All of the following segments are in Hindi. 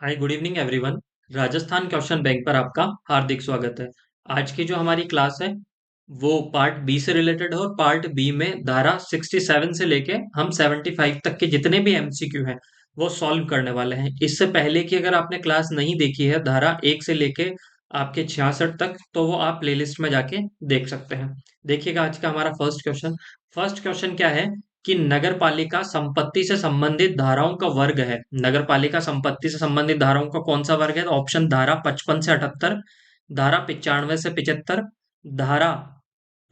Hi good evening everyone. Rajasthan question bank पर आपका हार्दिक स्वागत है। आज की जो हमारी क्लास है वो पार्ट बी से रिलेटेड है और पार्ट बी में धारा 67 से लेके हम 75 तक के जितने भी एमसीक्यू हैं वो सॉल्व करने वाले हैं। इससे पहले की अगर आपने क्लास नहीं देखी है धारा 1 से लेके आपके 66 तक तो वो आप प्लेलिस्ट में जाके देख सकते हैं। देखिएगा आज का हमारा फर्स्ट क्वेश्चन क्या है कि नगर पालिका संपत्ति से संबंधित धाराओं का वर्ग है। नगर पालिका संपत्ति से संबंधित धाराओं का कौन सा वर्ग है? तो ऑप्शन धारा 55 से 78, धारा 95 से 75, धारा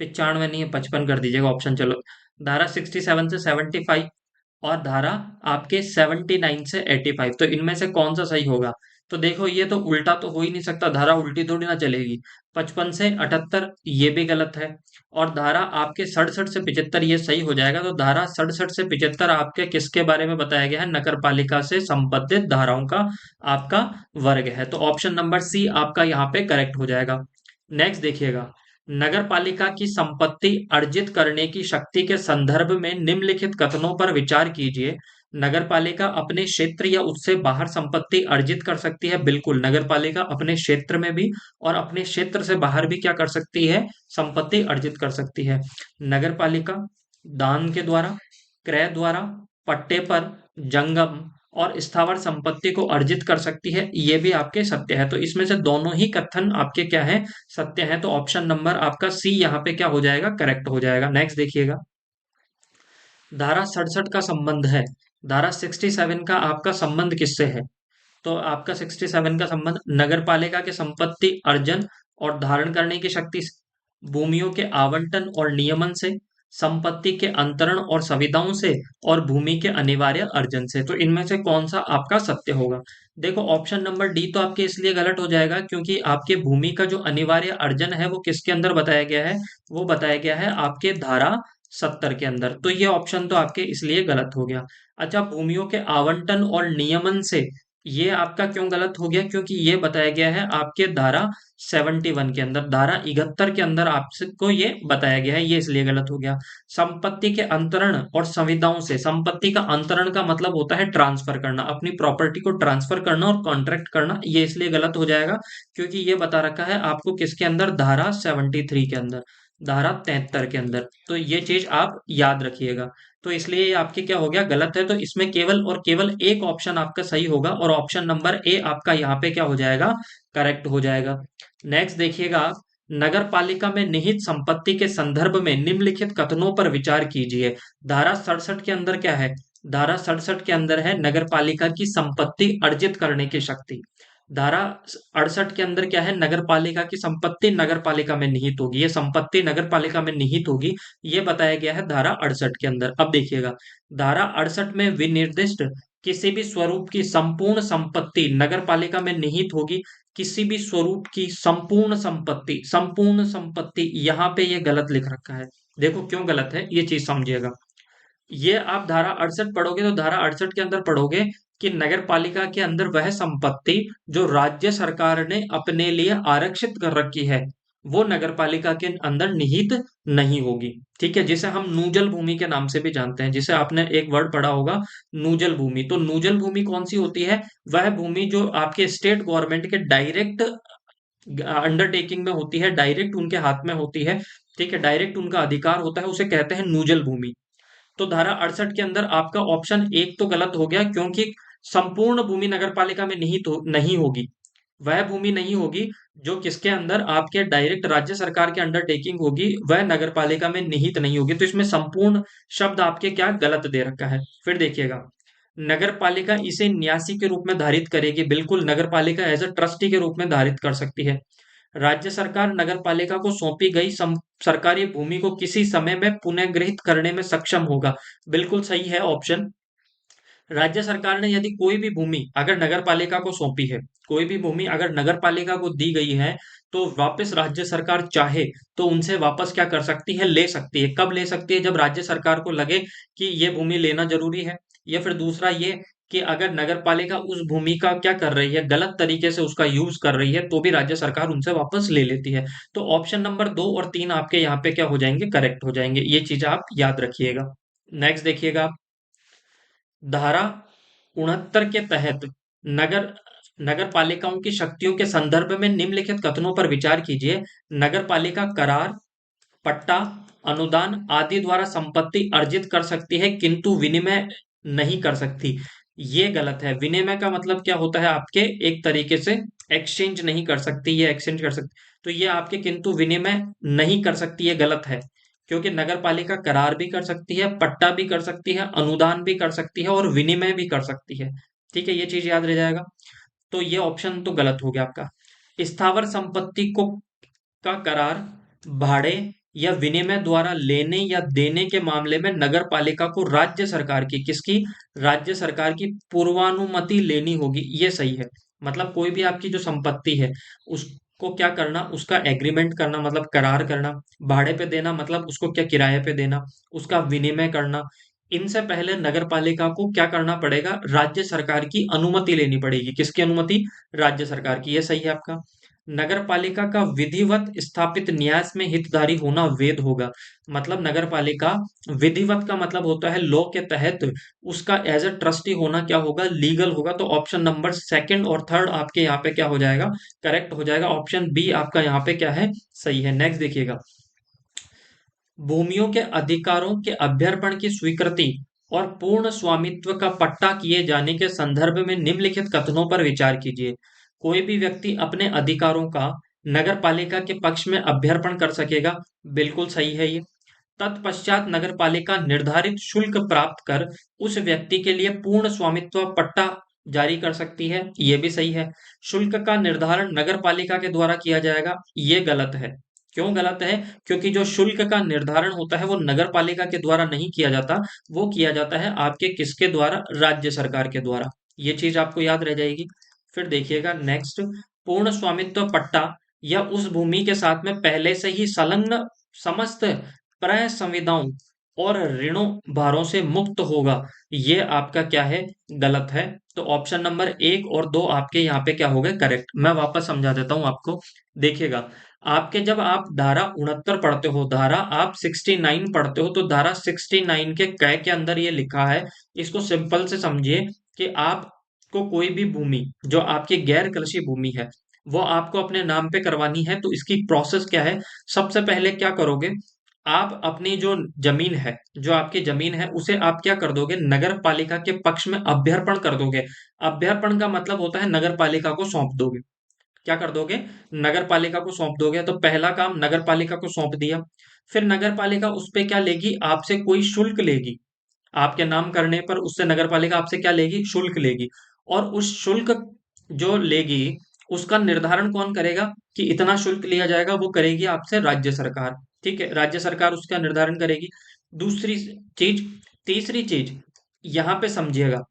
95 नहीं है 55 कर दीजिएगा ऑप्शन, चलो धारा 67 से 75 और धारा आपके 79 से 85। तो इनमें से कौन सा सही होगा? तो देखो ये तो उल्टा तो हो ही नहीं सकता, धारा उल्टी थोड़ी ना चलेगी। 55 से 78 ये भी गलत है और धारा आपके 67 से 75 ये सही हो जाएगा। तो धारा 67 से 75 आपके किसके बारे में बताया गया है? नगर पालिका से संबंधित धाराओं का आपका वर्ग है। तो ऑप्शन नंबर सी आपका यहाँ पे करेक्ट हो जाएगा। नेक्स्ट देखिएगा, नगर पालिका की संपत्ति अर्जित करने की शक्ति के संदर्भ में निम्नलिखित कथनों पर विचार कीजिए। नगर पालिका अपने क्षेत्र या उससे बाहर संपत्ति अर्जित कर सकती है। बिल्कुल, नगर पालिका अपने क्षेत्र में भी और अपने क्षेत्र से बाहर भी क्या कर सकती है? संपत्ति अर्जित कर सकती है। नगर पालिका दान के द्वारा, क्रय द्वारा, पट्टे पर, जंगम और स्थावर संपत्ति को अर्जित कर सकती है। ये भी आपके सत्य है। तो इसमें से दोनों ही कथन आपके क्या है? सत्य है। तो ऑप्शन नंबर आपका सी यहाँ पे क्या हो जाएगा? करेक्ट हो जाएगा। नेक्स्ट देखिएगा, धारा 67 का संबंध है। धारा 67 का आपका संबंध किससे है? तो आपका 67 का संबंध नगर पालिका के संपत्ति अर्जन और धारण करने की शक्ति से, भूमियों के आवंटन और नियमन से, संपत्ति के अंतरण और सुविधाओं से और भूमि के अनिवार्य अर्जन से। तो इनमें से कौन सा आपका सत्य होगा? देखो ऑप्शन नंबर डी तो आपके इसलिए गलत हो जाएगा क्योंकि आपके भूमि का जो अनिवार्य अर्जन है वो किसके अंदर बताया गया है? वो बताया गया है आपके धारा 70 के अंदर। तो ये ऑप्शन तो आपके इसलिए गलत हो गया। अच्छा, भूमियों के आवंटन और नियमन से ये आपका क्यों गलत हो गया? क्योंकि ये बताया गया है आपके धारा 71 के अंदर, धारा 71 के अंदर आपको ये बताया गया है, ये इसलिए गलत हो गया। संपत्ति के अंतरण और संविदाओं से, संपत्ति का अंतरण का मतलब होता है ट्रांसफर करना, अपनी प्रॉपर्टी को ट्रांसफर करना और कॉन्ट्रैक्ट करना, ये इसलिए गलत हो जाएगा क्योंकि ये बता रखा है आपको किसके अंदर? धारा 73 के अंदर, धारा 73 के अंदर। तो ये चीज आप याद रखिएगा। तो इसलिए ये आपके क्या हो गया? गलत है। तो इसमें केवल और केवल एक ऑप्शन आपका सही होगा और ऑप्शन नंबर ए आपका यहाँ पे क्या हो जाएगा? करेक्ट हो जाएगा। नेक्स्ट देखिएगा, नगर पालिका में निहित संपत्ति के संदर्भ में निम्नलिखित कथनों पर विचार कीजिए। धारा 67 के अंदर क्या है? धारा 67 के अंदर है नगर पालिका की संपत्ति अर्जित करने की शक्ति। धारा 68 के अंदर क्या है? नगर पालिका की संपत्ति नगर पालिका में निहित होगी, ये संपत्ति नगर पालिका में निहित होगी, ये बताया गया है धारा 68 के अंदर। अब देखिएगा, धारा 68 में विनिर्दिष्ट किसी भी स्वरूप की संपूर्ण संपत्ति नगर पालिका में निहित होगी। किसी भी स्वरूप की संपूर्ण संपत्ति, संपूर्ण संपत्ति यहाँ पे ये गलत लिख रखा है। देखो क्यों गलत है ये चीज समझिएगा। ये आप धारा 68 पढ़ोगे तो धारा 68 के अंदर पढ़ोगे कि नगर पालिका के अंदर वह संपत्ति जो राज्य सरकार ने अपने लिए आरक्षित कर रखी है वो नगर पालिका के अंदर निहित नहीं होगी। ठीक है, जिसे हम नूजल भूमि के नाम से भी जानते हैं, जिसे आपने एक वर्ड पढ़ा होगा, नूजल भूमि। तो नूजल भूमि कौन सी होती है? वह भूमि जो आपके स्टेट गवर्नमेंट के डायरेक्ट अंडरटेकिंग में होती है, डायरेक्ट उनके हाथ में होती है। ठीक है, डायरेक्ट उनका अधिकार होता है, उसे कहते हैं नूजल भूमि। तो धारा 68 के अंदर आपका ऑप्शन एक तो गलत हो गया क्योंकि संपूर्ण भूमि नगर पालिका में नहीं होगी। वह भूमि नहीं होगी जो किसके अंदर? आपके डायरेक्ट राज्य सरकार के अंडरटेकिंग होगी, वह नगर पालिका में निहित नहीं होगी। तो इसमें संपूर्ण शब्द आपके क्या गलत दे रखा है। फिर देखिएगा, नगर पालिका इसे न्यासी के रूप में धारित करेगी। बिल्कुल, नगर पालिका एज अ ट्रस्टी के रूप में धारित कर सकती है। राज्य सरकार नगर पालिका को सौंपी गई सरकारी भूमि को किसी समय में पुनः ग्रहित करने में सक्षम होगा। बिल्कुल सही है ऑप्शन। राज्य सरकार ने यदि कोई भी भूमि अगर नगर पालिका को सौंपी है, कोई भी भूमि अगर नगर पालिका को दी गई है तो वापस राज्य सरकार चाहे तो उनसे वापस क्या कर सकती है? ले सकती है। कब ले सकती है? जब राज्य सरकार को लगे कि ये भूमि लेना जरूरी है। या फिर दूसरा ये कि अगर नगर पालिका उस भूमि का क्या कर रही है? गलत तरीके से उसका यूज कर रही है, तो भी राज्य सरकार उनसे वापस ले लेती है। तो ऑप्शन नंबर 2 और 3 आपके यहाँ पे क्या हो जाएंगे? करेक्ट हो जाएंगे। ये चीज आप याद रखिएगा। नेक्स्ट देखिएगा, धारा 69 के तहत नगर नगर पालिकाओं की शक्तियों के संदर्भ में निम्नलिखित कथनों पर विचार कीजिए। नगर पालिका करार, पट्टा, अनुदान आदि द्वारा संपत्ति अर्जित कर सकती है किंतु विनिमय नहीं कर सकती। ये गलत है। विनिमय का मतलब क्या होता है? आपके एक तरीके से एक्सचेंज नहीं कर सकती, ये एक्सचेंज कर सकती। तो ये आपके किंतु विनिमय नहीं कर सकती, ये गलत है। क्योंकि नगर पालिका करार भी कर सकती है, पट्टा भी कर सकती है, अनुदान भी कर सकती है और विनिमय भी कर सकती है। ठीक है, ये चीज याद रह जाएगा। तो ये ऑप्शन तो गलत हो गया आपका। स्थावर संपत्ति को का करार, भाड़े या विनिमय द्वारा लेने या देने के मामले में नगर पालिका को राज्य सरकार की, किसकी? राज्य सरकार की पूर्वानुमति लेनी होगी। ये सही है। मतलब कोई भी आपकी जो संपत्ति है उसको क्या करना, उसका एग्रीमेंट करना मतलब करार करना, भाड़े पे देना मतलब उसको क्या किराए पे देना, उसका विनिमय करना, इनसे पहले नगर पालिका को क्या करना पड़ेगा? राज्य सरकार की अनुमति लेनी पड़ेगी। किसकी अनुमति? राज्य सरकार की। ये सही है आपका। नगर पालिका का विधिवत स्थापित न्यास में हितधारी होना वैध होगा। मतलब नगर पालिका विधिवत का मतलब होता है लॉ के तहत उसका एज अ ट्रस्टी होना क्या होगा? लीगल होगा। तो ऑप्शन नंबर सेकंड और थर्ड आपके यहाँ पे क्या हो जाएगा? करेक्ट हो जाएगा। ऑप्शन बी आपका यहाँ पे क्या है? सही है। नेक्स्ट देखिएगा। भूमियों के अधिकारों के अभ्यर्पण की स्वीकृति और पूर्ण स्वामित्व का पट्टा किए जाने के संदर्भ में निम्नलिखित कथनों पर विचार कीजिए। कोई भी व्यक्ति अपने अधिकारों का नगर पालिका के पक्ष में अभ्यर्पण कर सकेगा। बिल्कुल सही है ये। तत्पश्चात नगर पालिका निर्धारित शुल्क प्राप्त कर उस व्यक्ति के लिए पूर्ण स्वामित्व पट्टा जारी कर सकती है। ये भी सही है। शुल्क का निर्धारण नगर पालिका के द्वारा किया जाएगा। ये गलत है। क्यों गलत है? क्योंकि जो शुल्क का निर्धारण होता है वो नगर पालिका के द्वारा नहीं किया जाता, वो किया जाता है आपके किसके द्वारा? राज्य सरकार के द्वारा। ये चीज आपको याद रह जाएगी। फिर देखिएगा नेक्स्ट। पूर्ण स्वामित्व पट्टा या उस भूमि के साथ में पहले से ही संलग्न समस्त क्रय संविदाओं और ऋणों भारों से मुक्त होगा। ये आपका क्या है? गलत है। तो ऑप्शन नंबर एक और दो आपके यहाँ पे क्या हो गए? करेक्ट। मैं वापस समझा देता हूं आपको। देखिएगा, आपके जब आप धारा 69 पढ़ते हो, धारा आप 69 पढ़ते हो, तो धारा 69 के क के अंदर ये लिखा है। इसको सिंपल से समझिए कि आपको कोई भी भूमि जो आपकी गैर कृषि भूमि है वो आपको अपने नाम पे करवानी है। तो इसकी प्रोसेस क्या है? सबसे पहले क्या करोगे? आप अपनी जो जमीन है, जो आपकी जमीन है, उसे आप क्या कर दोगे? नगर पालिका के पक्ष में अभ्यर्पण कर दोगे। अभ्यर्पण का मतलब होता है नगर पालिका को सौंप दोगे। क्या कर दोगे? नगर पालिका को सौंप दोगे। तो पहला काम नगर पालिका को सौंप दिया। फिर नगर पालिका उस पे क्या लेगी? आपसे कोई शुल्क लेगी। आपके नाम करने पर उससे नगर पालिका आपसे क्या लेगी? शुल्क लेगी। और उस शुल्क जो लेगी उसका निर्धारण कौन करेगा कि इतना शुल्क लिया जाएगा? वो करेगी आपसे राज्य सरकार। ठीक है, राज्य सरकार उसका निर्धारण करेगी। दूसरी चीज, तीसरी चीज यहां पे समझिएगा।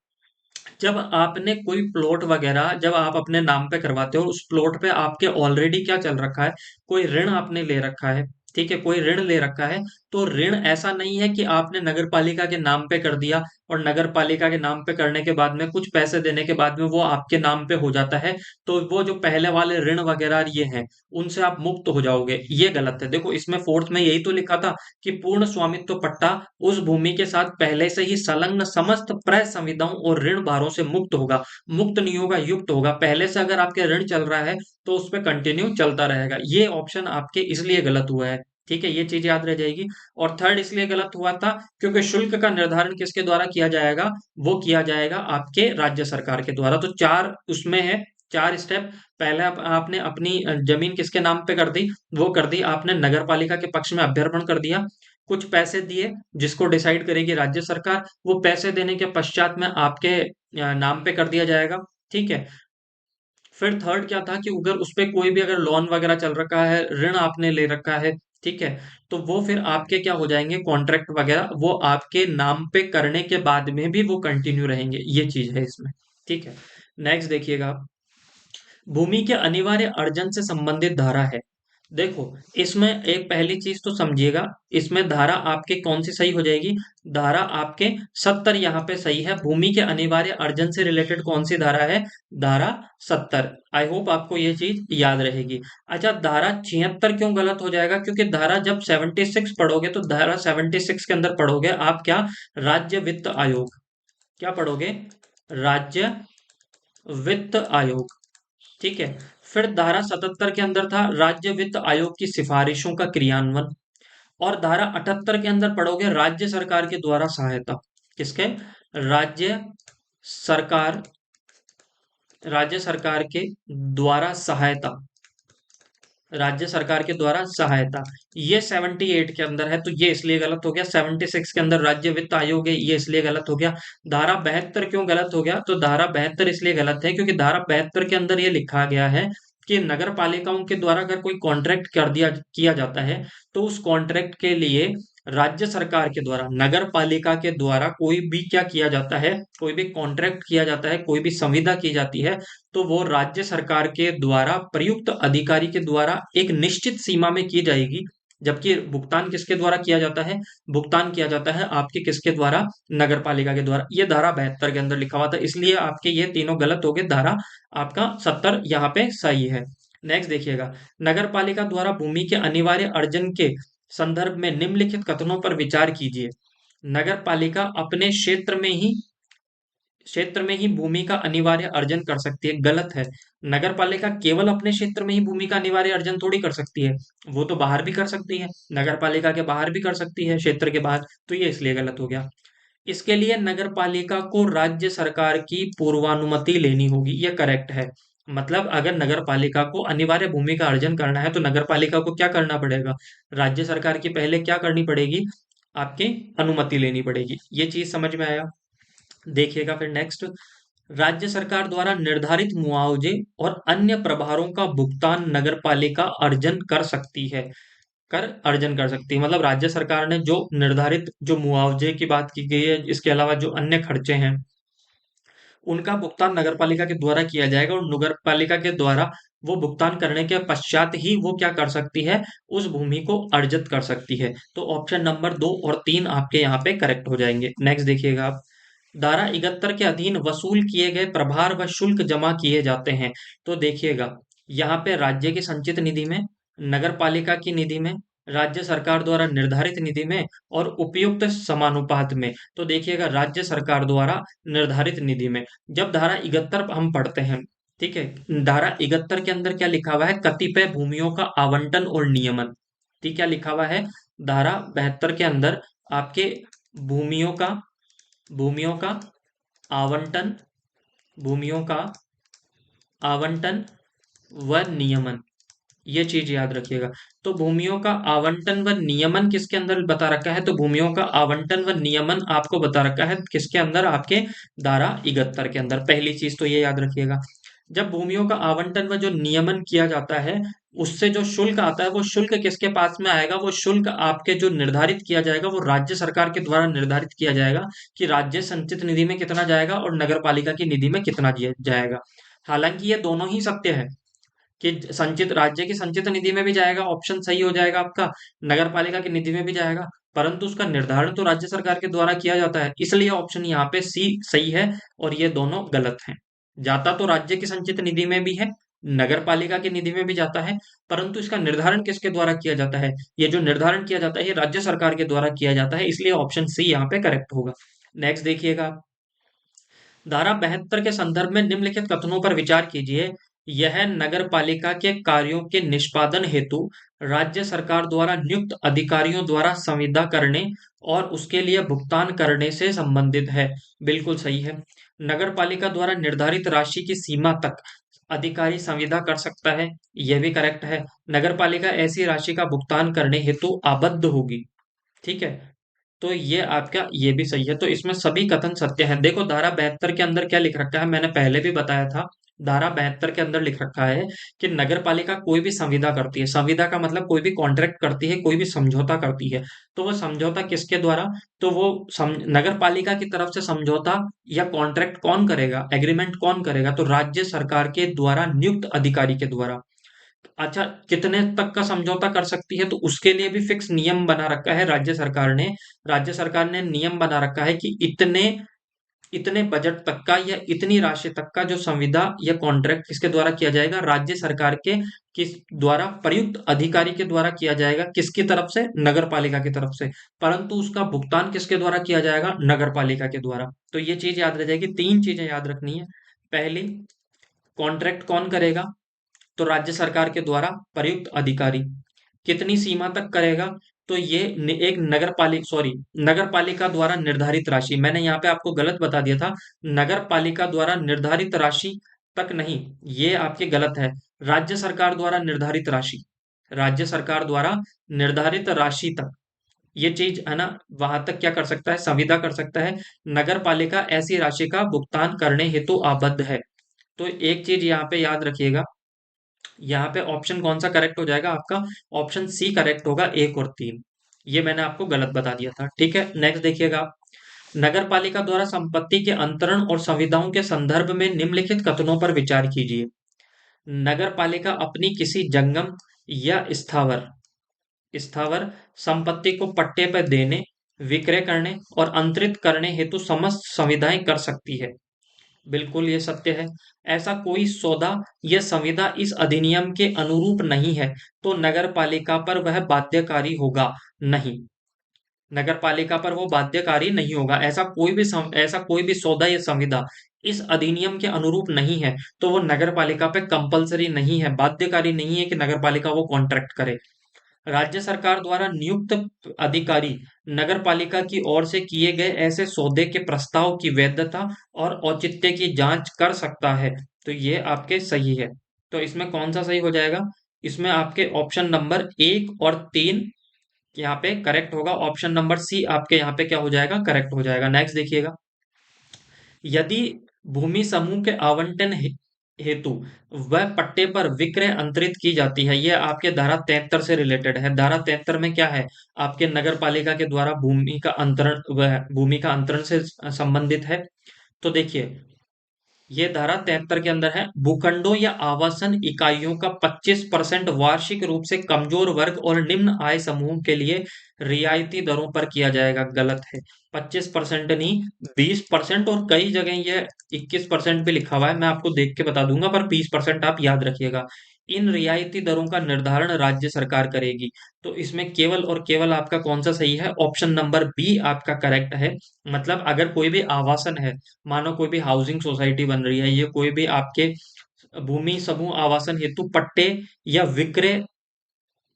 जब आपने कोई प्लॉट वगैरह जब आप अपने नाम पे करवाते हो, उस प्लॉट पे आपके ऑलरेडी क्या चल रखा है? कोई ऋण आपने ले रखा है। ठीक है, कोई ऋण ले रखा है। तो ऋण ऐसा नहीं है कि आपने नगर पालिका के नाम पे कर दिया और नगर पालिका के नाम पे करने के बाद में कुछ पैसे देने के बाद में वो आपके नाम पे हो जाता है। तो वो जो पहले वाले ऋण वगैरह ये हैं उनसे आप मुक्त हो जाओगे। ये गलत है। देखो इसमें फोर्थ में यही तो लिखा था कि पूर्ण स्वामित्व पट्टा उस भूमि के साथ पहले से ही संलग्न समस्त क्रय संविदाओं और ऋण भारों से मुक्त होगा। मुक्त नहीं होगा, युक्त होगा। पहले से अगर आपके ऋण चल रहा है तो उस पर कंटिन्यू चलता रहेगा। ये ऑप्शन आपके इसलिए गलत हुआ है। ठीक है, ये चीज याद रह जाएगी। और थर्ड इसलिए गलत हुआ था क्योंकि शुल्क का निर्धारण किसके द्वारा किया जाएगा? वो किया जाएगा आपके राज्य सरकार के द्वारा। तो चार उसमें है, चार स्टेप। पहले आपने अपनी जमीन किसके नाम पे कर दी? वो कर दी आपने नगर पालिका के पक्ष में अभ्यर्पण कर दिया। कुछ पैसे दिए जिसको डिसाइड करेगी राज्य सरकार। वो पैसे देने के पश्चात में आपके नाम पे कर दिया जाएगा। ठीक है। फिर थर्ड क्या था कि अगर उस पे कोई भी अगर लोन वगैरह चल रखा है, ऋण आपने ले रखा है, ठीक है, तो वो फिर आपके क्या हो जाएंगे? कॉन्ट्रैक्ट वगैरह वो आपके नाम पे करने के बाद में भी वो कंटिन्यू रहेंगे। ये चीज है इसमें। ठीक है। नेक्स्ट देखिएगा। भूमि के अनिवार्य अर्जन से संबंधित धारा है। देखो इसमें एक पहली चीज तो समझिएगा। इसमें धारा आपके कौन सी सही हो जाएगी? धारा आपके 70 यहाँ पे सही है। भूमि के अनिवार्य अर्जन से रिलेटेड कौन सी धारा है? धारा 70। आई होप आपको ये चीज याद रहेगी। अच्छा, धारा 76 क्यों गलत हो जाएगा? क्योंकि धारा जब 76 पढ़ोगे तो धारा 76 के अंदर पढ़ोगे आप क्या? राज्य वित्त आयोग। क्या पढ़ोगे? राज्य वित्त आयोग। ठीक है। फिर धारा 77 के अंदर था राज्य वित्त आयोग की सिफारिशों का क्रियान्वयन। और धारा 78 के अंदर पढ़ोगे राज्य सरकार के द्वारा सहायता। किसके? राज्य सरकार, राज्य सरकार के द्वारा सहायता, राज्य सरकार के द्वारा सहायता। ये 78 के अंदर है, तो ये इसलिए गलत हो गया। 76 के अंदर राज्य वित्त आयोग है, ये इसलिए गलत हो गया। धारा 72 क्यों गलत हो गया? तो धारा 72 इसलिए गलत है क्योंकि धारा 72 के अंदर ये लिखा गया है कि नगर पालिकाओं के द्वारा अगर कोई कॉन्ट्रैक्ट कर दिया किया जाता है, तो उस कॉन्ट्रैक्ट के लिए राज्य सरकार के द्वारा, नगर पालिका के द्वारा कोई भी क्या किया जाता है, कोई भी कॉन्ट्रैक्ट किया जाता है, कोई भी संविदा की जाती है, तो वो राज्य सरकार के द्वारा प्रयुक्त अधिकारी के द्वारा एक निश्चित सीमा में की जाएगी। जबकि भुगतान किसके द्वारा किया जाता है? भुगतान किया जाता है आपके किसके द्वारा? नगर पालिका के द्वारा। ये धारा 72 के अंदर लिखा हुआ था, इसलिए आपके ये तीनों गलत हो गए। धारा आपका 70 यहाँ पे सही है। नेक्स्ट देखिएगा, नगर पालिका द्वारा भूमि के अनिवार्य अर्जन के संदर्भ में निम्नलिखित कथनों पर विचार कीजिए। नगर पालिका अपने क्षेत्र में ही भूमि का अनिवार्य अर्जन कर सकती है। गलत है। नगर पालिका केवल अपने क्षेत्र में ही भूमि का अनिवार्य अर्जन थोड़ी कर सकती है, वो तो बाहर भी कर सकती है, नगर पालिका के बाहर भी कर सकती है, क्षेत्र के बाहर। तो ये इसलिए गलत हो गया। इसके लिए नगर पालिका को राज्य सरकार की पूर्वानुमति लेनी होगी, ये करेक्ट है। मतलब अगर नगर पालिका को अनिवार्य भूमि का अर्जन करना है, तो नगर पालिका को क्या करना पड़ेगा? राज्य सरकार की पहले क्या करनी पड़ेगी? आपकी अनुमति लेनी पड़ेगी। ये चीज समझ में आया? देखिएगा फिर नेक्स्ट, राज्य सरकार द्वारा निर्धारित मुआवजे और अन्य प्रभारों का भुगतान नगर पालिका अर्जन कर सकती है। कर अर्जन कर सकती है मतलब राज्य सरकार ने जो निर्धारित जो मुआवजे की बात की गई है, इसके अलावा जो अन्य खर्चे हैं, उनका भुगतान नगर पालिका के द्वारा किया जाएगा। और नगर पालिका के द्वारा वो भुगतान करने के पश्चात ही वो क्या कर सकती है? उस भूमि को अर्जित कर सकती है। तो ऑप्शन नंबर 2 और 3 आपके यहाँ पे करेक्ट हो जाएंगे। नेक्स्ट देखिएगा आप, धारा 71 के अधीन वसूल किए गए प्रभार व शुल्क जमा किए जाते हैं। तो देखिएगा, यहाँ पे राज्य की संचित निधि में, नगर पालिका की निधि में, राज्य सरकार द्वारा निर्धारित निधि में और उपयुक्त समानुपात में। तो देखिएगा, राज्य सरकार द्वारा निर्धारित निधि में। जब धारा 71 हम पढ़ते हैं, ठीक है, धारा 71 के अंदर क्या लिखा हुआ है? कतिपय भूमियों का आवंटन और नियमन। ठीक, क्या लिखा हुआ है? धारा 72 के अंदर आपके भूमियों का भूमियों का आवंटन, भूमियों का आवंटन व नियमन, ये चीज याद रखिएगा। तो भूमियों का आवंटन व नियमन किसके अंदर बता रखा है? तो भूमियों का आवंटन व नियमन आपको बता रखा है किसके अंदर? आपके धारा 71 के अंदर। पहली चीज तो ये याद रखिएगा। जब भूमियों का आवंटन व जो नियमन किया जाता है, उससे जो शुल्क आता है, वो शुल्क किसके पास में आएगा? वो शुल्क आपके जो निर्धारित किया जाएगा, वो राज्य सरकार के द्वारा निर्धारित किया जाएगा कि राज्य संचित निधि में कितना जाएगा और नगर पालिका की निधि में कितना जाएगा। हालांकि ये दोनों ही सत्य है कि संचित, राज्य की संचित निधि में भी जाएगा, ऑप्शन सही हो जाएगा आपका, नगर पालिका की निधि में भी जाएगा, परंतु उसका निर्धारण तो राज्य सरकार के द्वारा किया जाता है। इसलिए ऑप्शन यहाँ पे सी सही है और ये दोनों गलत हैं। जाता तो राज्य की संचित निधि में भी है, नगर पालिका की निधि में भी जाता है, परंतु इसका निर्धारण किसके द्वारा किया जाता है? ये जो निर्धारण किया जाता है, ये राज्य सरकार के द्वारा किया जाता है, इसलिए ऑप्शन सी यहाँ पे करेक्ट होगा। नेक्स्ट देखिएगा, धारा 72 के संदर्भ में निम्नलिखित कथनों पर विचार कीजिए। यह नगर पालिका के कार्यों के निष्पादन हेतु राज्य सरकार द्वारा नियुक्त अधिकारियों द्वारा संविदा करने और उसके लिए भुगतान करने से संबंधित है। बिल्कुल सही है। नगर पालिका द्वारा निर्धारित राशि की सीमा तक अधिकारी संविदा कर सकता है, यह भी करेक्ट है। नगर पालिका ऐसी राशि का भुगतान करने हेतु आबद्ध होगी। ठीक है, तो ये आपका ये भी सही है। तो इसमें सभी कथन सत्य हैं। देखो, धारा 72 के अंदर क्या लिख रखा है, मैंने पहले भी बताया था। धारा 72 के अंदर लिख रखा है कि नगर पालिका कोई भी संविदा करती है। संविदा का मतलब कोई भी कॉन्ट्रैक्ट करती है, कोई भी समझौता करती है। तो वो समझौता किसके द्वारा? तो वो नगर पालिका की तरफ से समझौता या कॉन्ट्रैक्ट कौन करेगा, एग्रीमेंट कौन करेगा? तो राज्य सरकार के द्वारा नियुक्त अधिकारी के द्वारा। अच्छा, कितने तक का समझौता कर सकती है? तो उसके लिए भी फिक्स नियम बना रखा है राज्य सरकार ने। राज्य सरकार ने नियम बना रखा है कि इतने इतने बजट तक का या इतनी राशि तक का जो संविदा या कॉन्ट्रैक्ट किसके द्वारा किया जाएगा? राज्य सरकार के किस द्वारा? प्रयुक्त अधिकारी के द्वारा किया जाएगा। किसकी तरफ से? नगर पालिका की तरफ से। परंतु उसका भुगतान किसके द्वारा किया जाएगा? नगर पालिका के द्वारा। तो ये चीज याद रह जाएगी। तीन चीजें याद रखनी है। पहली, कॉन्ट्रैक्ट कौन करेगा? तो राज्य सरकार के द्वारा प्रयुक्त अधिकारी। कितनी सीमा तक करेगा? तो ये एक नगर पालिका, सॉरी, नगर पालिका द्वारा निर्धारित राशि। मैंने यहाँ पे आपको गलत बता दिया था। नगर पालिका द्वारा निर्धारित राशि तक नहीं, ये आपके गलत है। राज्य सरकार द्वारा निर्धारित राशि, राज्य सरकार द्वारा निर्धारित राशि तक, ये चीज है ना, वहां तक क्या कर सकता है? संविदा कर सकता है। नगर पालिका ऐसी राशि का भुगतान करने हेतु आबद्ध है। तो एक चीज यहाँ पे याद रखिएगा, यहाँ पे ऑप्शन कौन सा करेक्ट हो जाएगा आपका? ऑप्शन सी करेक्ट होगा, 1 और 3। ये मैंने आपको गलत बता दिया था। ठीक है, नेक्स्ट देखिएगा आप। नगर पालिका द्वारा संपत्ति के अंतरण और संविदाओं के संदर्भ में निम्नलिखित कथनों पर विचार कीजिए। नगर पालिका अपनी किसी जंगम या स्थावर स्थावर संपत्ति को पट्टे पर देने, विक्रय करने और अंतरित करने हेतु समस्त संविदाएं कर सकती है। बिल्कुल ये सत्य है। ऐसा कोई सौदा या संविदा इस अधिनियम के अनुरूप नहीं है, तो नगर पालिका पर वह बाध्यकारी होगा नहीं। नगर पालिका पर वो बाध्यकारी नहीं होगा। ऐसा कोई भी सौदा या संविदा इस अधिनियम के अनुरूप नहीं है, तो वो नगर पालिका पे कंपलसरी नहीं है, बाध्यकारी नहीं है कि नगर पालिका वो कॉन्ट्रैक्ट करे। राज्य सरकार द्वारा नियुक्त अधिकारी नगर पालिका की ओर से किए गए ऐसे सौदे के प्रस्ताव की वैधता और औचित्य की जांच कर सकता है। तो ये आपके सही है। तो इसमें कौन सा सही हो जाएगा? इसमें आपके ऑप्शन नंबर 1 और 3 यहाँ पे करेक्ट होगा। ऑप्शन नंबर सी आपके यहाँ पे क्या हो जाएगा? करेक्ट हो जाएगा। नेक्स्ट देखिएगा। यदि भूमि समूह के आवंटन हेतु वह पट्टे पर विक्रय अंतरित की जाती है, यह आपके धारा 73 से रिलेटेड है। धारा 73 में क्या है? आपके नगर पालिका के द्वारा भूमि का अंतरण, वह भूमि का अंतरण से संबंधित है। तो देखिए, ये धारा 73 के अंदर है, भूखंडों या आवासन इकाइयों का 25% वार्षिक रूप से कमजोर वर्ग और निम्न आय समूह के लिए रियायती दरों पर किया जाएगा। गलत है, 25% नहीं, 20%। और कई जगह ये 21% भी लिखा हुआ है, मैं आपको देख के बता दूंगा, पर 20% आप याद रखिएगा। इन रियायती दरों का निर्धारण राज्य सरकार करेगी। तो इसमें केवल और केवल आपका कौन सा सही है? ऑप्शन नंबर बी आपका करेक्ट है। मतलब अगर कोई भी आवासन है, मानो कोई भी हाउसिंग सोसाइटी बन रही है, ये कोई भी आपके भूमि समूह आवासन हेतु पट्टे या विक्रय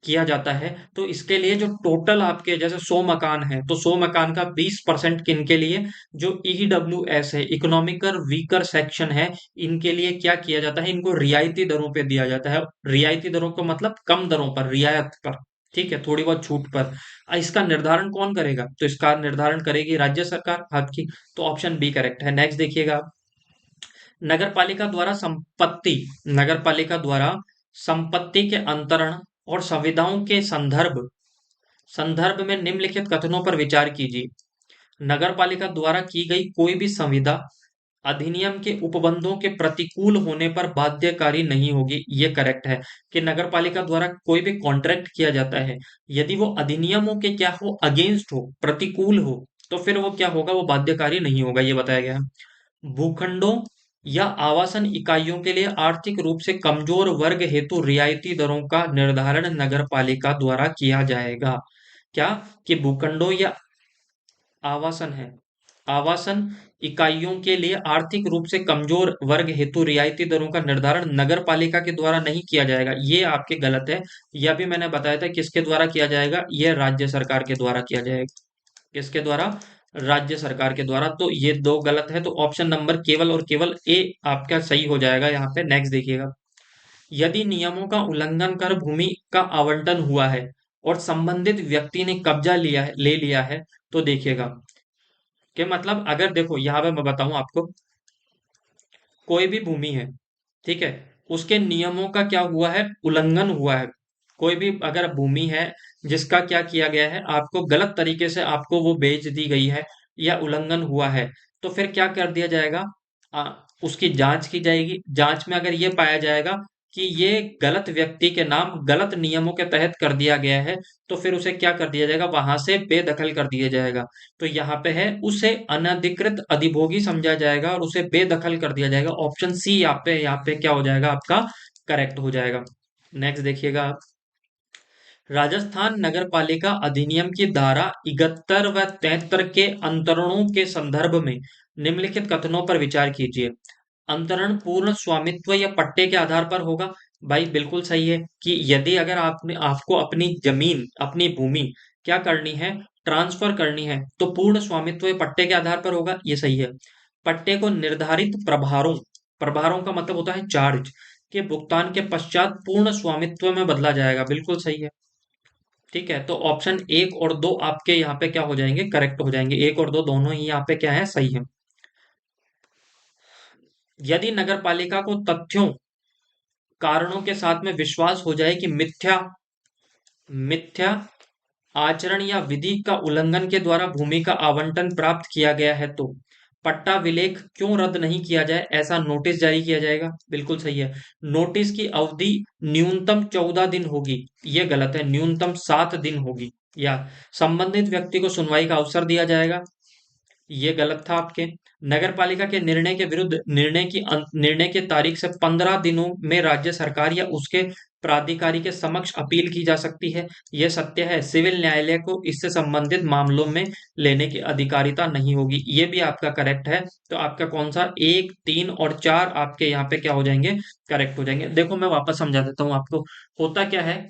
किया जाता है, तो इसके लिए जो टोटल आपके जैसे 100 मकान है, तो 100 मकान का 20% किन के लिए? जो ईडब्ल्यूएस है, इकोनॉमिकल वीकर सेक्शन है, इनके लिए क्या किया जाता है? इनको रियायती दरों पे दिया जाता है। रियायती दरों का मतलब कम दरों पर, रियायत पर, ठीक है, थोड़ी बहुत छूट पर। इसका निर्धारण कौन करेगा? तो इसका निर्धारण करेगी राज्य सरकार आपकी। तो ऑप्शन बी करेक्ट है। नेक्स्ट देखिएगा। नगर पालिका द्वारा संपत्ति के अंतरण और संविदाओं के संदर्भ संदर्भ में निम्नलिखित कथनों पर विचार कीजिए। नगर पालिका द्वारा की गई कोई भी संविदा अधिनियम के उपबंधों के प्रतिकूल होने पर बाध्यकारी नहीं होगी। ये करेक्ट है कि नगर पालिका द्वारा कोई भी कॉन्ट्रैक्ट किया जाता है, यदि वो अधिनियमों के क्या हो? अगेंस्ट हो, प्रतिकूल हो, तो फिर वो क्या होगा? वो बाध्यकारी नहीं होगा, ये बताया गया है। भूखंडों या आवासन इकाइयों के लिए आर्थिक रूप से कमजोर वर्ग हेतु रियायती दरों का निर्धारण नगर पालिका द्वारा किया जाएगा। क्या? कि भूखंडों या आवासन है, आवासन इकाइयों के लिए आर्थिक रूप से कमजोर वर्ग हेतु रियायती दरों का निर्धारण नगर पालिका के द्वारा नहीं किया जाएगा। ये आपके गलत है। यह भी मैंने बताया था किसके द्वारा किया जाएगा? यह राज्य सरकार के द्वारा किया जाएगा। किसके द्वारा? राज्य सरकार के द्वारा। तो ये दो गलत है, तो ऑप्शन नंबर केवल और केवल ए आपका सही हो जाएगा यहाँ पे। नेक्स्ट देखिएगा। यदि नियमों का उल्लंघन कर भूमि का आवंटन हुआ है और संबंधित व्यक्ति ने कब्जा ले लिया है, तो देखिएगा कि मतलब अगर देखो यहाँ पे मैं बताऊं आपको, कोई भी भूमि है, ठीक है, उसके नियमों का क्या हुआ है? उल्लंघन हुआ है। कोई भी अगर भूमि है जिसका क्या किया गया है, आपको गलत तरीके से आपको वो बेच दी गई है या उल्लंघन हुआ है, तो फिर क्या कर दिया जाएगा? उसकी जांच की जाएगी। जांच में अगर ये पाया जाएगा कि ये गलत व्यक्ति के नाम गलत नियमों के तहत कर दिया गया है, तो फिर उसे क्या कर दिया जाएगा? वहां से बेदखल कर दिया जाएगा। तो यहाँ पे है, उसे अनधिकृत अधिभोगी समझा जाएगा और उसे बेदखल कर दिया जाएगा। ऑप्शन सी यहाँ पे क्या हो जाएगा? आपका करेक्ट हो जाएगा। नेक्स्ट देखिएगा आप। राजस्थान नगर पालिका अधिनियम की धारा 71 व 73 के अंतरणों के संदर्भ में निम्नलिखित कथनों पर विचार कीजिए। अंतरण पूर्ण स्वामित्व या पट्टे के आधार पर होगा। भाई बिल्कुल सही है कि यदि अगर आपने आपको अपनी जमीन अपनी भूमि क्या करनी है, ट्रांसफर करनी है, तो पूर्ण स्वामित्व या पट्टे के आधार पर होगा, ये सही है। पट्टे को निर्धारित प्रभारों प्रभारों का मतलब होता है चार्ज के भुगतान के पश्चात पूर्ण स्वामित्व में बदला जाएगा, बिल्कुल सही है। ठीक है, तो ऑप्शन एक और दो आपके यहाँ पे क्या हो जाएंगे, करेक्ट हो जाएंगे। एक और दो दोनों ही यहाँ पे क्या है, सही है। यदि नगरपालिका को तथ्यों कारणों के साथ में विश्वास हो जाए कि मिथ्या मिथ्या आचरण या विधि का उल्लंघन के द्वारा भूमि का आवंटन प्राप्त किया गया है, तो पट्टा विलेख क्यों रद्द नहीं किया जाए, ऐसा नोटिस जारी किया जाएगा, बिल्कुल सही है। नोटिस की अवधि न्यूनतम 14 दिन होगी, ये गलत है, न्यूनतम 7 दिन होगी। या संबंधित व्यक्ति को सुनवाई का अवसर दिया जाएगा, ये गलत था आपके। नगरपालिका के निर्णय के विरुद्ध निर्णय की तारीख से 15 दिनों में राज्य सरकार या उसके प्राधिकारी के समक्ष अपील की जा सकती है, यह सत्य है। सिविल न्यायालय को इससे संबंधित मामलों में लेने की अधिकारिता नहीं होगी, ये भी आपका करेक्ट है। तो आपका कौन सा, 1, 3 और 4 आपके यहाँ पे क्या हो जाएंगे, करेक्ट हो जाएंगे। देखो मैं वापस समझा देता हूँ आपको, होता क्या है,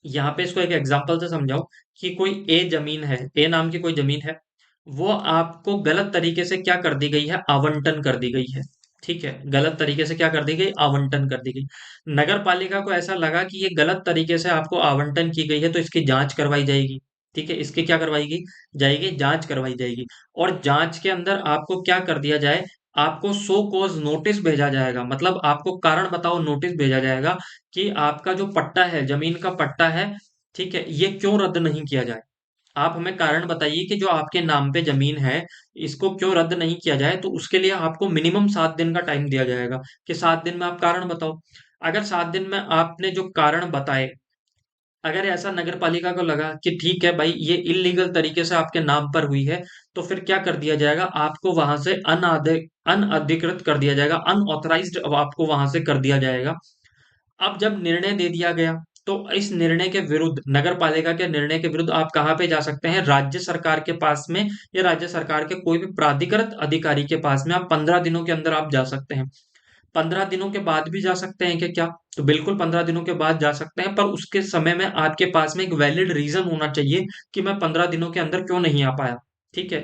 यहाँ पे इसको एक एग्जांपल से समझाओ कि कोई ए जमीन है, ए नाम की कोई जमीन है, वो आपको गलत तरीके से क्या कर दी गई है, आवंटन कर दी गई है। ठीक है, गलत तरीके से क्या कर दी गई, आवंटन कर दी गई। नगर पालिका को ऐसा लगा कि ये गलत तरीके से आपको आवंटन की गई है, तो इसकी जांच करवाई जाएगी। ठीक है, इसकी क्या करवाई जाएगी, जांच करवाई जाएगी। और जांच के अंदर आपको क्या कर दिया जाए, आपको सो कॉज नोटिस भेजा जाएगा, मतलब आपको कारण बताओ नोटिस भेजा जाएगा कि आपका जो पट्टा है, जमीन का पट्टा है, ठीक है, ये क्यों रद्द नहीं किया जाए। आप हमें कारण बताइए कि जो आपके नाम पे जमीन है, इसको क्यों रद्द नहीं किया जाए। तो उसके लिए आपको मिनिमम 7 दिन का टाइम दिया जाएगा कि 7 दिन में आप कारण बताओ। अगर 7 दिन में आपने जो कारण बताए, अगर ऐसा नगर पालिका को लगा कि ठीक है भाई ये इलीगल तरीके से आपके नाम पर हुई है, तो फिर क्या कर दिया जाएगा, आपको वहां से अनअधिकृत कर दिया जाएगा, अनऑथराइज्ड आपको वहां से कर दिया जाएगा। अब जब निर्णय दे दिया गया, तो इस निर्णय के विरुद्ध, नगर पालिका के निर्णय के विरुद्ध आप कहाँ पे जा सकते हैं, राज्य सरकार के पास में, या राज्य सरकार के कोई भी प्राधिकृत अधिकारी के पास में। आप 15 दिनों के अंदर आप जा सकते हैं। 15 दिनों के बाद भी जा सकते हैं कि क्या, तो बिल्कुल 15 दिनों के बाद जा सकते हैं, पर उसके समय में आपके पास में एक वैलिड रीजन होना चाहिए कि मैं 15 दिनों के अंदर क्यों नहीं आ पाया। ठीक है,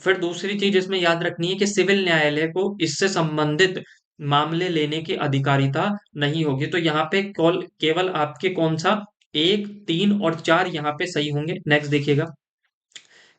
फिर दूसरी चीज इसमें याद रखनी है कि सिविल न्यायालय को इससे संबंधित मामले लेने की अधिकारिता नहीं होगी। तो यहाँ पे कॉल केवल आपके कौन सा, 1, 3 और 4 यहाँ पे सही होंगे। नेक्स्ट देखिएगा,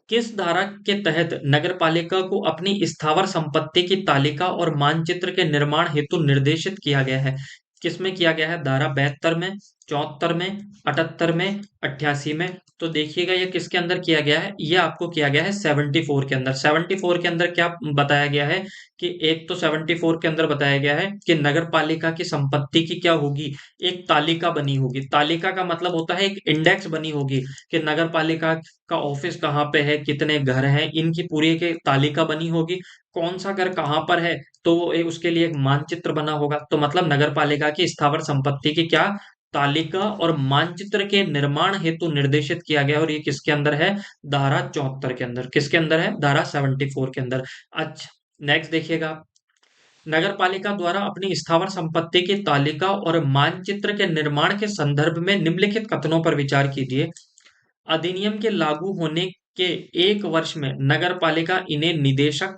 किस धारा के तहत नगरपालिका को अपनी स्थावर संपत्ति की तालिका और मानचित्र के निर्माण हेतु निर्देशित किया गया है। किसमें किया गया है, धारा 72 में, 74 में, 78 में, 88 में। तो देखिएगा ये किसके अंदर किया गया है, ये आपको किया गया है 74 के अंदर। 74 के अंदर क्या बताया गया है कि एक तो 74 के अंदर बताया गया है कि नगर पालिका की संपत्ति की क्या होगी, एक तालिका बनी होगी। तालिका का मतलब होता है एक इंडेक्स बनी होगी कि नगर पालिका का ऑफिस कहाँ पे है, कितने घर हैं, इनकी पूरी एक तालिका बनी होगी। कौन सा घर कहाँ पर है, तो उसके लिए एक मानचित्र बना होगा। तो मतलब नगर पालिका की स्थावर संपत्ति की क्या, तालिका और मानचित्र के निर्माण हेतु निर्देशित किया गया। और ये किसके अंदर है, धारा 74 के अंदर। किसके अंदर है, धारा 74 के अंदर। अच्छा, नेक्स्ट देखिएगा, नगर पालिका द्वारा अपनी स्थावर संपत्ति की तालिका और मानचित्र के निर्माण के संदर्भ में निम्नलिखित कथनों पर विचार कीजिए। अधिनियम के लागू होने के 1 वर्ष में नगर पालिका इन्हें निदेशक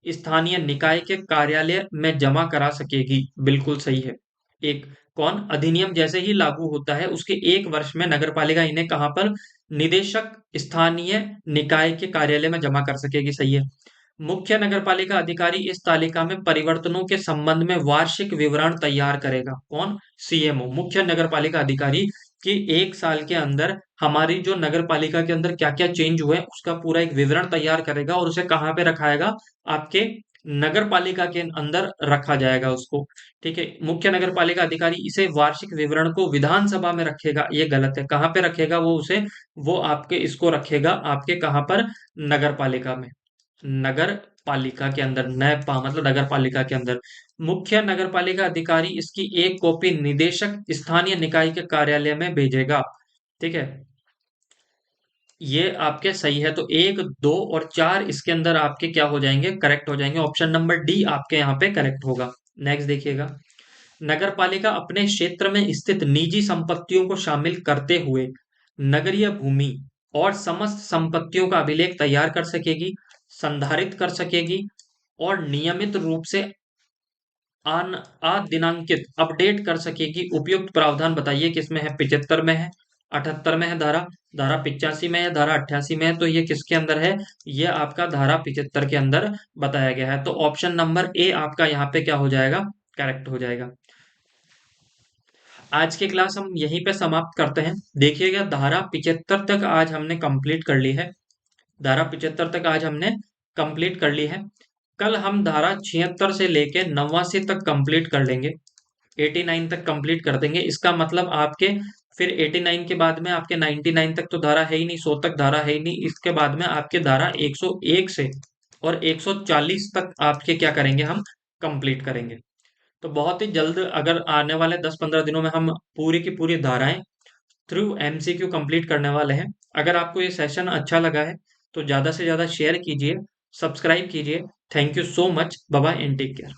स्थानीय निकाय के कार्यालय में जमा करा सकेगी, बिल्कुल सही है। एक, कौन, अधिनियम जैसे ही लागू होता है उसके 1 वर्ष में नगर पालिका इन्हें कहाँ पर, निदेशक स्थानीय निकाय के कार्यालय में जमा कर सकेगी, सही है। मुख्य नगरपालिका अधिकारी इस तालिका में परिवर्तनों के संबंध में वार्षिक विवरण तैयार करेगा, कौन, सीएमओ, मुख्य नगरपालिका अधिकारी, कि 1 साल के अंदर हमारी जो नगर पालिका के अंदर क्या क्या चेंज हुए उसका पूरा एक विवरण तैयार करेगा, और उसे कहाँ पे रखाएगा, आपके नगर पालिका के अंदर रखा जाएगा उसको। ठीक है, मुख्य नगर पालिका अधिकारी इसे वार्षिक विवरण को विधानसभा में रखेगा, ये गलत है। कहाँ पे रखेगा वो उसे, वो आपके इसको रखेगा आपके कहाँ पर, नगर पालिका में, नगर पालिका के अंदर, नैपा मतलब नगर पालिका के अंदर। मुख्य नगर पालिका अधिकारी इसकी एक कॉपी निदेशक स्थानीय निकाय के कार्यालय में भेजेगा। ठीक है, ये आपके सही है, तो एक, दो और चार इसके अंदर आपके क्या हो जाएंगे, करेक्ट हो जाएंगे। ऑप्शन नंबर डी आपके यहाँ पे करेक्ट होगा। नेक्स्ट देखिएगा। नगर पालिका अपने क्षेत्र में स्थित निजी संपत्तियों को शामिल करते हुए नगरीय भूमि और समस्त संपत्तियों का अभिलेख तैयार कर सकेगी, संधारित कर सकेगी और नियमित रूप से आन अदिनांकित अपडेट कर सकेगी। उपयुक्त प्रावधान बताइए किसमें है, 75 में है, 78 में है धारा, धारा 85 में है, धारा 88 में है, तो ये किसके अंदर है, ये आपका धारा 75 के अंदर बताया गया है। तो ऑप्शन नंबर ए आपका यहाँ पे क्या हो जाएगा, करेक्ट हो जाएगा। आज की क्लास हम यहीं पे समाप्त करते हैं। देखिएगा धारा 75 तक आज हमने कंप्लीट कर ली है, धारा 75 तक आज हमने कंप्लीट कर ली है। कल हम धारा 76 से लेके 89 तक कंप्लीट कर लेंगे, 89 तक कंप्लीट कर देंगे। इसका मतलब आपके फिर 89 के बाद में आपके 99 तक तो धारा है ही नहीं, 100 तक धारा है ही नहीं। इसके बाद में आपके धारा 101 से और 140 तक आपके क्या करेंगे, हम कंप्लीट करेंगे। तो बहुत ही जल्द, अगर आने वाले 10-15 दिनों में हम पूरी की पूरी धाराएं थ्रू एमसीक्यू कंप्लीट करने वाले हैं। अगर आपको ये सेशन अच्छा लगा है तो ज़्यादा से ज़्यादा शेयर कीजिए, सब्सक्राइब कीजिए। Thank you so much, bye bye and take care.